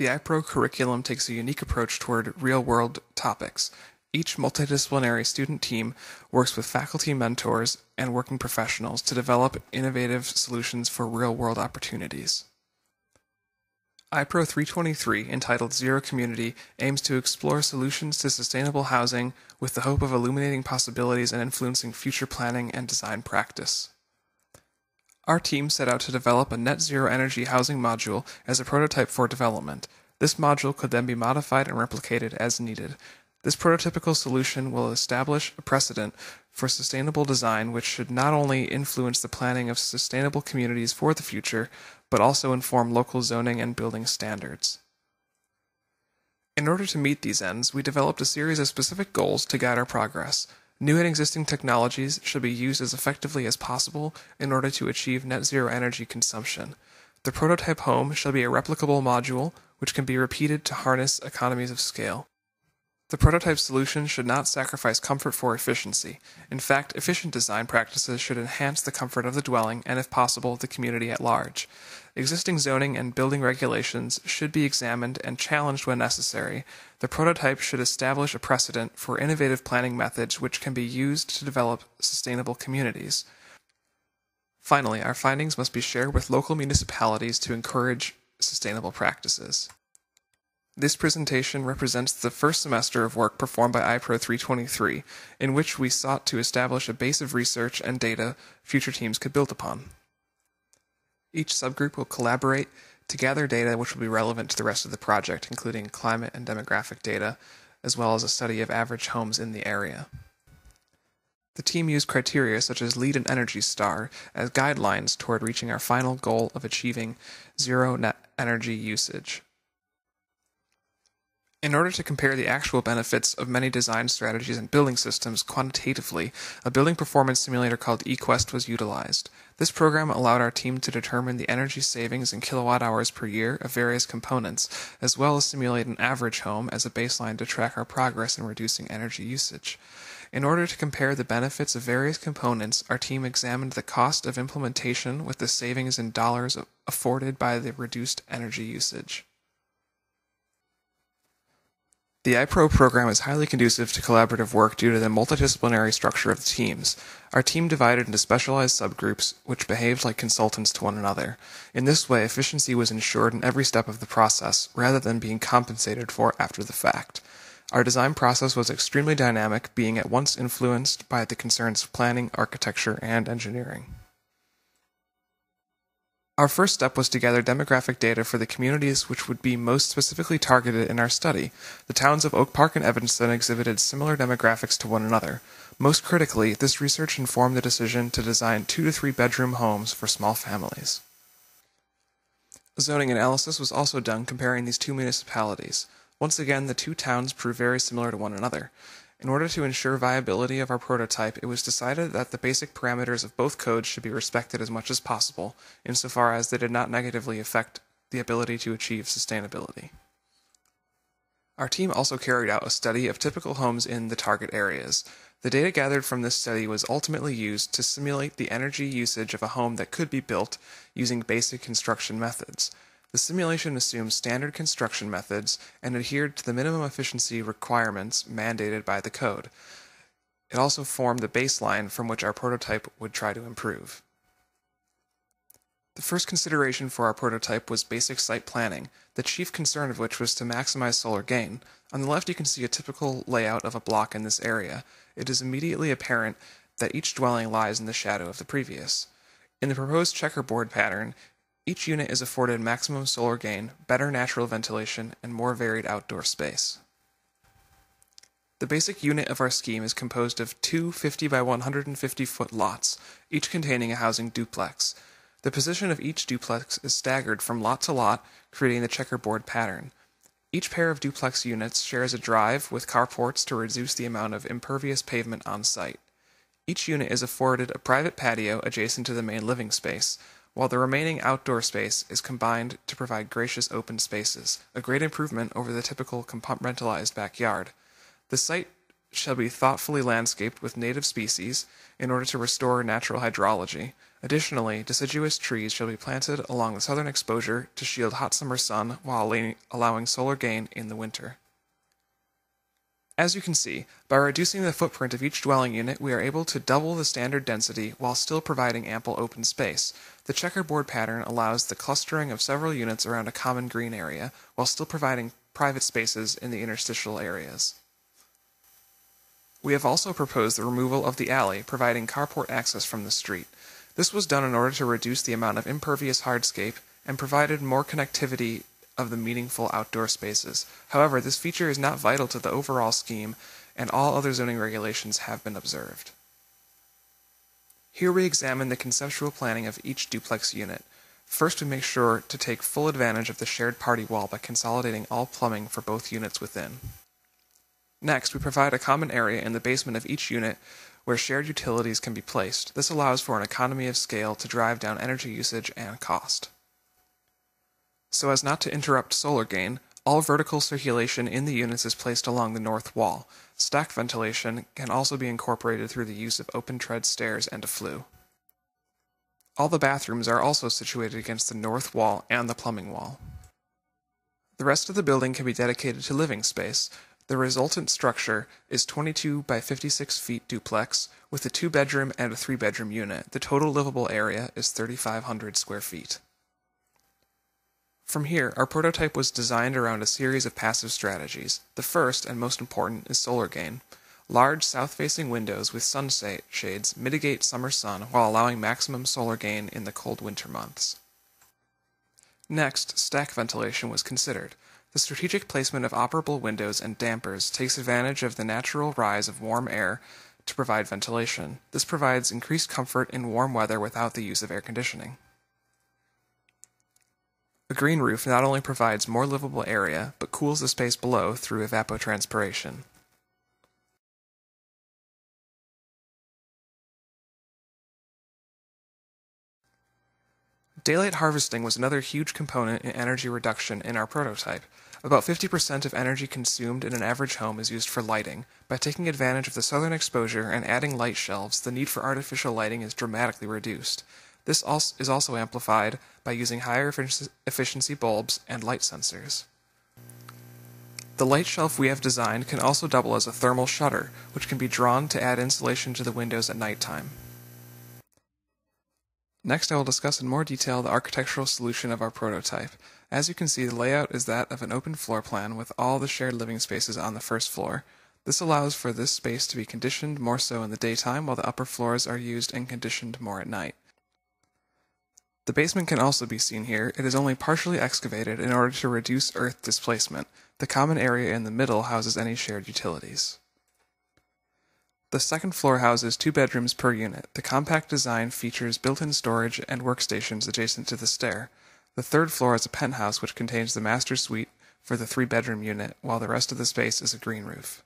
The IPRO curriculum takes a unique approach toward real-world topics. Each multidisciplinary student team works with faculty mentors and working professionals to develop innovative solutions for real-world opportunities. IPRO 323, entitled Zero Community, aims to explore solutions to sustainable housing with the hope of illuminating possibilities and influencing future planning and design practice. Our team set out to develop a net zero energy housing module as a prototype for development. This module could then be modified and replicated as needed. This prototypical solution will establish a precedent for sustainable design which should not only influence the planning of sustainable communities for the future, but also inform local zoning and building standards. In order to meet these ends, we developed a series of specific goals to guide our progress. New and existing technologies should be used as effectively as possible in order to achieve net zero energy consumption. The prototype home shall be a replicable module which can be repeated to harness economies of scale. The prototype solution should not sacrifice comfort for efficiency. In fact, efficient design practices should enhance the comfort of the dwelling and, if possible, the community at large. Existing zoning and building regulations should be examined and challenged when necessary. The prototype should establish a precedent for innovative planning methods which can be used to develop sustainable communities. Finally, our findings must be shared with local municipalities to encourage sustainable practices. This presentation represents the first semester of work performed by IPRO 323, in which we sought to establish a base of research and data future teams could build upon. Each subgroup will collaborate to gather data which will be relevant to the rest of the project, including climate and demographic data, as well as a study of average homes in the area. The team used criteria such as LEED and Energy Star as guidelines toward reaching our final goal of achieving zero net energy usage. In order to compare the actual benefits of many design strategies and building systems quantitatively, a building performance simulator called eQuest was utilized. This program allowed our team to determine the energy savings in kilowatt hours per year of various components, as well as simulate an average home as a baseline to track our progress in reducing energy usage. In order to compare the benefits of various components, our team examined the cost of implementation with the savings in dollars afforded by the reduced energy usage. The IPRO program is highly conducive to collaborative work due to the multidisciplinary structure of the teams. Our team divided into specialized subgroups, which behaved like consultants to one another. In this way, efficiency was ensured in every step of the process, rather than being compensated for after the fact. Our design process was extremely dynamic, being at once influenced by the concerns of planning, architecture, and engineering. Our first step was to gather demographic data for the communities which would be most specifically targeted in our study. The towns of Oak Park and Evanston exhibited similar demographics to one another. Most critically, this research informed the decision to design 2 to 3 bedroom homes for small families. Zoning analysis was also done comparing these two municipalities. Once again, the two towns proved very similar to one another. In order to ensure viability of our prototype, it was decided that the basic parameters of both codes should be respected as much as possible, insofar as they did not negatively affect the ability to achieve sustainability. Our team also carried out a study of typical homes in the target areas. The data gathered from this study was ultimately used to simulate the energy usage of a home that could be built using basic construction methods. The simulation assumed standard construction methods and adhered to the minimum efficiency requirements mandated by the code. It also formed the baseline from which our prototype would try to improve. The first consideration for our prototype was basic site planning, the chief concern of which was to maximize solar gain. On the left you can see a typical layout of a block in this area. It is immediately apparent that each dwelling lies in the shadow of the previous. In the proposed checkerboard pattern, each unit is afforded maximum solar gain, better natural ventilation, and more varied outdoor space. The basic unit of our scheme is composed of two 50 by 150 foot lots, each containing a housing duplex. The position of each duplex is staggered from lot to lot, creating the checkerboard pattern. Each pair of duplex units shares a drive with carports to reduce the amount of impervious pavement on site. Each unit is afforded a private patio adjacent to the main living space, while the remaining outdoor space is combined to provide gracious open spaces, a great improvement over the typical compartmentalized backyard. The site shall be thoughtfully landscaped with native species in order to restore natural hydrology. Additionally, deciduous trees shall be planted along the southern exposure to shield hot summer sun while allowing solar gain in the winter. As you can see, by reducing the footprint of each dwelling unit, we are able to double the standard density while still providing ample open space. The checkerboard pattern allows the clustering of several units around a common green area, while still providing private spaces in the interstitial areas. We have also proposed the removal of the alley, providing carport access from the street. This was done in order to reduce the amount of impervious hardscape and provided more connectivity of the meaningful outdoor spaces. However, this feature is not vital to the overall scheme, and all other zoning regulations have been observed. Here we examine the conceptual planning of each duplex unit. First, we make sure to take full advantage of the shared party wall by consolidating all plumbing for both units within. Next, we provide a common area in the basement of each unit where shared utilities can be placed. This allows for an economy of scale to drive down energy usage and cost. So as not to interrupt solar gain, all vertical circulation in the units is placed along the north wall. Stack ventilation can also be incorporated through the use of open tread stairs and a flue. All the bathrooms are also situated against the north wall and the plumbing wall. The rest of the building can be dedicated to living space. The resultant structure is 22 by 56 feet duplex with a 2-bedroom and a 3-bedroom unit. The total livable area is 3,500 square feet. From here, our prototype was designed around a series of passive strategies. The first, and most important, is solar gain. Large south-facing windows with sun shades mitigate summer sun while allowing maximum solar gain in the cold winter months. Next, stack ventilation was considered. The strategic placement of operable windows and dampers takes advantage of the natural rise of warm air to provide ventilation. This provides increased comfort in warm weather without the use of air conditioning. A green roof not only provides more livable area, but cools the space below through evapotranspiration. Daylight harvesting was another huge component in energy reduction in our prototype. About 50% of energy consumed in an average home is used for lighting. By taking advantage of the southern exposure and adding light shelves, the need for artificial lighting is dramatically reduced. This is also amplified by using higher efficiency bulbs and light sensors. The light shelf we have designed can also double as a thermal shutter, which can be drawn to add insulation to the windows at nighttime. Next, I will discuss in more detail the architectural solution of our prototype. As you can see, the layout is that of an open floor plan with all the shared living spaces on the first floor. This allows for this space to be conditioned more so in the daytime, while the upper floors are used and conditioned more at night. The basement can also be seen here. It is only partially excavated in order to reduce earth displacement. The common area in the middle houses any shared utilities. The second floor houses 2 bedrooms per unit. The compact design features built-in storage and workstations adjacent to the stair. The third floor is a penthouse which contains the master suite for the 3-bedroom unit, while the rest of the space is a green roof.